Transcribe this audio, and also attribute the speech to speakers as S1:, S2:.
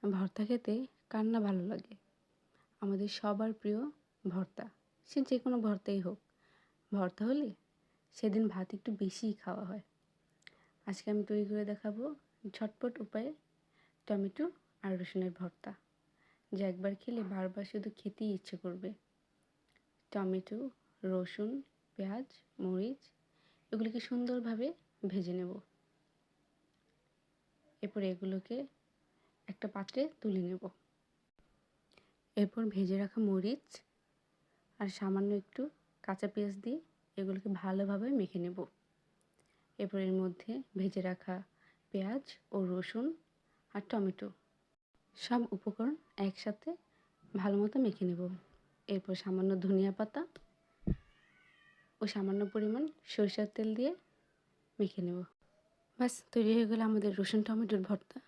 S1: ভর্তা খেতে কার না ভালো লাগে? আমাদের সবার প্রিয় ভর্তা। সে যেকোনো ভর্তাই হোক। ভর্তা হলে সেদিন ভাত একটু বেশিই খাওয়া হয়। আজকে আমি তৈরি করে দেখাবো ঝটপট উপায়ে টমেটো আর রসুনের ভর্তা। যা একবার খেলে বারবার শুধু খেতেই ইচ্ছে করবে। টমেটো, রসুন, পেঁয়াজ, মরিচ এগুলিকে সুন্দরভাবে ভেজে নেব। এরপর এগুলোকে একটা পাত্রে তুলে নেব। এরপর ভেজে রাখা মরিচ আর সামান্য একটু কাঁচা পেঁয়াজ দিয়ে এগুলোকে ভালোভাবে মেখে নেব। এরপর এর মধ্যে ভেজে রাখা পেঁয়াজ ও রসুন আর টমেটো সব উপকরণ একসাথে ভালো মতো মেখে নেব। এরপর সামান্য ধনিয়া পাতা ও সামান্য পরিমাণ সরিষার তেল দিয়ে মেখে নেব। ব্যাস তৈরি হয়ে গেল আমাদের রসুন টমেটোর ভর্তা।